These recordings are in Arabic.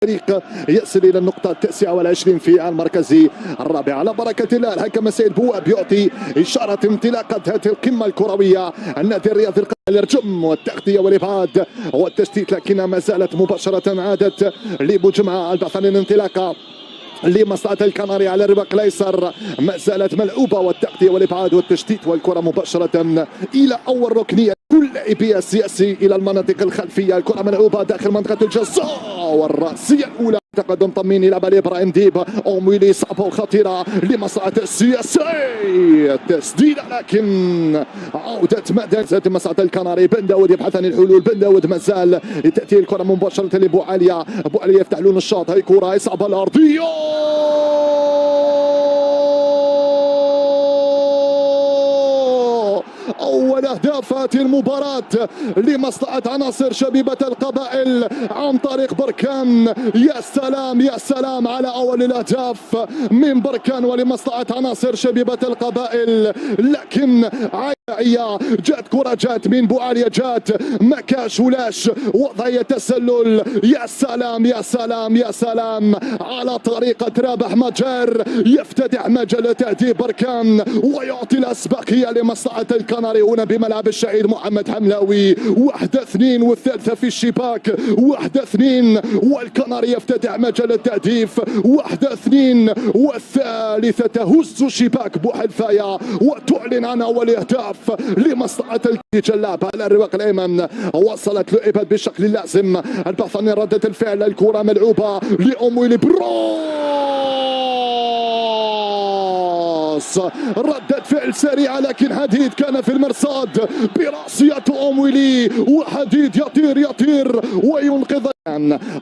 الفريق يصل الى النقطة 29 في المركز الرابع. على بركة الله الحكم سيد بواب يعطي إشارة انطلاقة هذه القمة الكروية. النادي الرياضي الرجم والتغطية والإبعاد والتشتيت، لكنها ما زالت مباشرة عادت لبوجمعة البحث عن الانطلاقة لمصلحة الكناري على الرباق الايسر، ما زالت ملعوبة والتغطية والابعاد والتشتيت والكرة مباشرة الى اول ركنية. كل لاعبي السياسي الى المناطق الخلفية، الكرة ملعوبة داخل منطقة الجزاء والرأسية الاولى. تقدم طمين الى بالي ابراهيم ديب، اومويلي صعبة وخطيرة لمصلحة السياسي، تسديدة لكن عودة مدى مصلحة الكناري. بن داود يبحث عن الحلول، بن داود ما زال تأتي الكرة مباشرة لبو عليا، بو عليا يفتح لون الشاط، هاي كرة صعبة الأرضية، أول أهداف المباراة لمصلحة عناصر شبيبة القبائل عن طريق بركان. يا سلام يا سلام على أول الأهداف من بركان ولمصلحة عناصر شبيبة القبائل، لكن عيا جات كرة جات من بوعالية، جات مكاش ولاش وضعية تسلل. يا سلام يا سلام يا سلام على طريقة رابح مجر، يفتتح مجال تهديد بركان ويعطي الأسبقية لمصلحة الكناري هنا بملعب الشهيد محمد حملاوي. 1-2 والثالثة في الشباك، 1-2 والكناري يفتتح مجال التهديف، 1-2 والثالثة تهز شباك بوحلفاية وتعلن عن أول أهداف لمصلحة الجلاب على الرواق الأيمن. وصلت لعبت بالشكل اللازم، البحث عن ردة الفعل، الكرة ملعوبة لأمويلي ردة فعل سريعة لكن حديد كان في المرصاد براسية أمويلي، وحديد يطير وينقذ.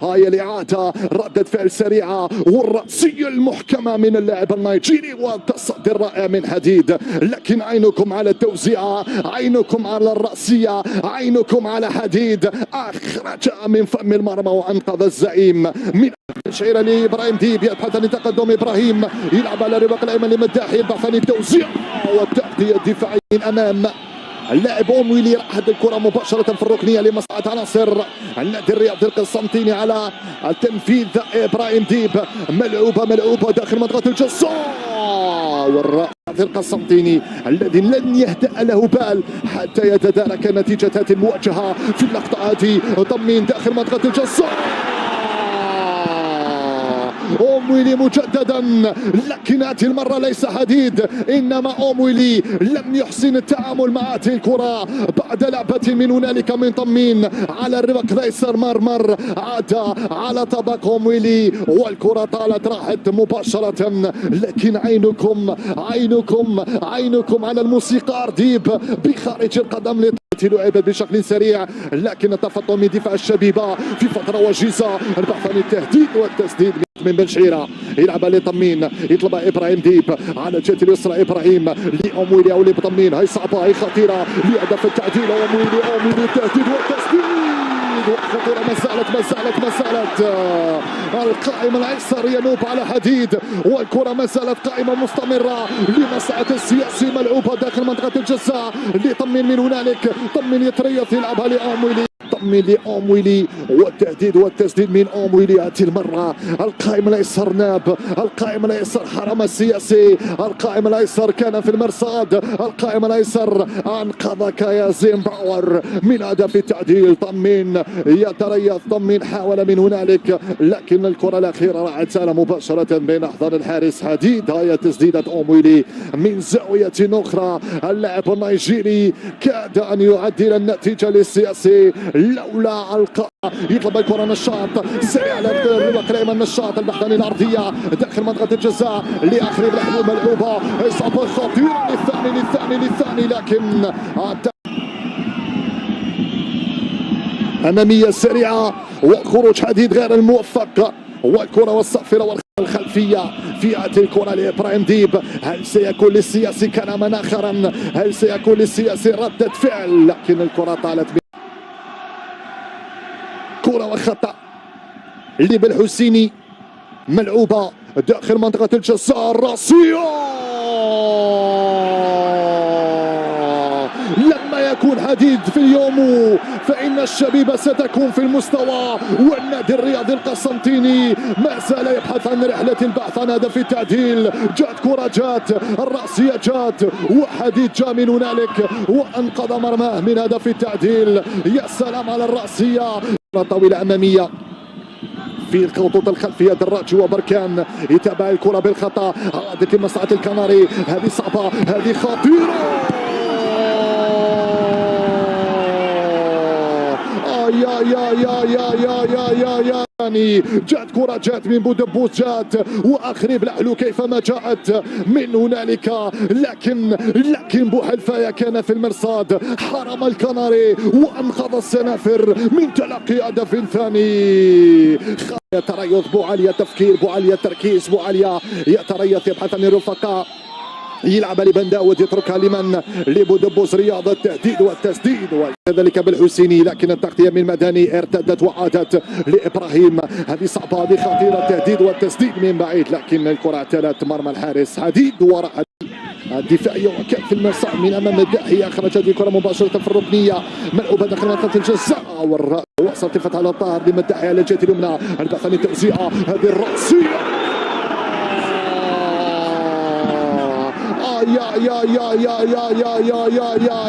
هاي الإعادة، ردة فعل سريعة والرأسية المحكمة من اللاعب النيجيري والتصدي الرائع من حديد. لكن عينكم على التوزيعة، عينكم على الرأسية، عينكم على حديد، أخرج من فم المرمى وأنقذ الزعيم من تشعير لإبراهيم ديب. يبحث عن تقدم إبراهيم، يلعب على الرباق الأيمن لمداحي، يبحث عن التوزيع والتغطية الدفاعية من أمام اللاعب أمويلي. راحت الكرة مباشرة في الركنية لمصلحة عناصر النادي الرياضي القسنطيني على التنفيذ. إبراهيم ديب ملعوبة داخل منطقة الجزاء، والرائع القسنطيني الذي لن يهدأ له بال حتى يتدارك نتيجة هذه المواجهة في اللقطة هذه. طمين داخل منطقة الجزاء، أمويلي مجددا، لكن هذه المرة ليس حديد إنما أمويلي لم يحسن التعامل مع هذه الكرة بعد لعبة من هنالك من طمين على الرباق الايسر. مرمر عاد على طبق أمويلي والكرة طالت راحت مباشرة. لكن عينكم على الموسيقار ديب بخارج القدم لعبت بشكل سريع، لكن تفطن من دفاع الشبيبة في فترة وجيزة. البحث عن التهديد والتسديد من بن شعيرة، يلعب لطمين، يطلب ابراهيم ديب على الجهه اليسرى، ابراهيم لأمويلي او لطمين، هاي صعبه هاي خطيره لهدف التعديل. أمويلي التهديد والتسديد والخطوره ما زالت القائم الايسر ينوب على حديد، والكره ما زالت قائمه مستمره لمصلحه السياسي، ملعوبه داخل منطقه الجزاء لطمين من هنالك، طمين يتريث يلعبها لأمويلي، طمين لأمويلي والتهديد والتسديد من أمويلي. هذه المرة القائم الايسر ناب، القائم الايسر حرم السياسي، القائم الايسر كان في المرصاد، القائم الايسر انقذك يا زيمباور من هدف التعديل. طمين يتريث، طمين حاول من هنالك لكن الكرة الأخيرة راحت مباشرة بين أحضان الحارس حديد. هاي تسديدة أمويلي من زاوية أخرى، اللاعب النيجيري كاد أن يعدل النتيجة للسياسي لولا القاء. يطلب الكرة نشاط سريع على الرباق الأيمن، نشاط البحث عن الأرضية داخل منطقة الجزاء لآخر الأحوال، ملعوبة إصابة خطيرة للثاني لكن أمامية سريعة وخروج حديد غير الموفق، والكرة والصافرة والخلفية في هذه الكرة لإبراهيم ديب. هل سيكون للسياسي كلاما آخرا؟ هل سيكون للسياسي ردة فعل؟ لكن الكرة طالت كرة وخطأ لبالحسيني، ملعوبة داخل منطقة الجزاء، الراسية لما يكون حديد في اليوم فإن الشبيبة ستكون في المستوى، والنادي الرياضي القسنطيني ما زال يبحث عن رحلة البحث عن هدف التعديل. جات كرة، جات الرأسية، جات وحديد جاء من هنالك وأنقذ مرماه من هدف التعديل. يا سلام على الرأسية، طويلة أمامية في الخطوط الخلفية. دراجي وبركان يتابع الكرة بالخطأ، عادت لمصلحة الكناري. هذه صعبة، هذه خطيرة. يا يا يا يا يا يا يا يا يعني جات كرة، جات من بودبوس، جات واخرب لحلو كيفما جاءت من هنالك، لكن بوحلفايا كان في المرصاد، حرم الكناري وانقذ السنافر من تلقي هدف ثاني. يتريث بوعليا، تفكير بوعليا، تركيز بوعليا، يتريث يبحث عن الرفقاء، يلعب لبن داود، يتركها لمن؟ لبودبوس. رياض التهديد والتسديد وكذلك بالحسيني، لكن التغطية من مداني ارتدت وعادت لابراهيم. هذه صعبة، هذه خطيرة، التهديد والتسديد من بعيد، لكن الكرة اعتلت مرمى الحارس. حديد وراء الدفاعية وكان في المساء من امام الداهية، اخرج هذه الكرة مباشرة في الركنية، ملعوبة داخل منطقة الجزاء، وصلت فتح على الطاهر لمداحي على الجهة اليمنى، البحث عن التوزيعة، هذه الرأسية. يا يا يا يا يا يا يا يا يا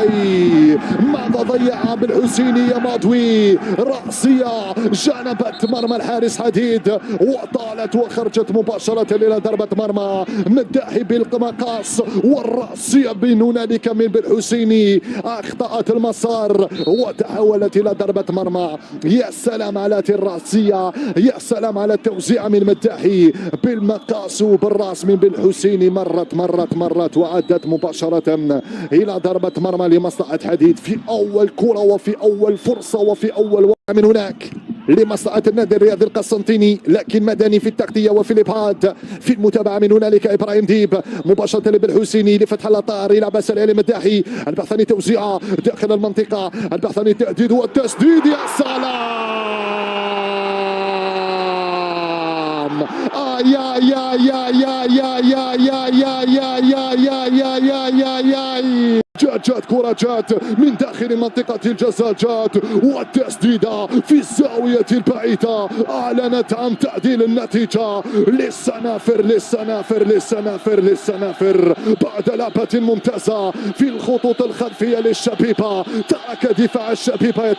ماذا ضيع بالحسيني يا ماضوي. رأسية جانبت مرمى الحارس حديد وطالت وخرجت مباشرة إلى ضربة مرمى مداحي بالمقاس، والرأسية من هنالك من بالحسيني أخطأت المسار وتحولت إلى ضربة مرمى. يا سلام على الرأسية، يا سلام على التوزيع من مداحي بالمقاس وبالراس من بالحسيني، مرت وعدت مباشرة إلى ضربة مرمى لمصلحة حديد في أول كرة وفي أول فرصة وفي أول وقع من هناك لمصلحة النادي الرياضي القسنطيني، لكن مدني في التغطية وفي الإبعاد في المتابعة من هنالك. إبراهيم ديب مباشرة بالحسيني لفتح الأطار، يلعب سريع لمداحي، البحث عن توزيعة داخل المنطقة، البحث عن التهديد والتسديد. يا سلام. يا يا يا يا يا يا يا يا يا يا يا يا يا يا يا جات كرة، جات من داخل منطقة الجزاء، جات والتسديدة في الزاوية البعيدة أعلنت عن تعديل النتيجة للسنافر بعد لعبة ممتازة في الخطوط الخلفية للشبيبة. ترك دفاع الشبيبة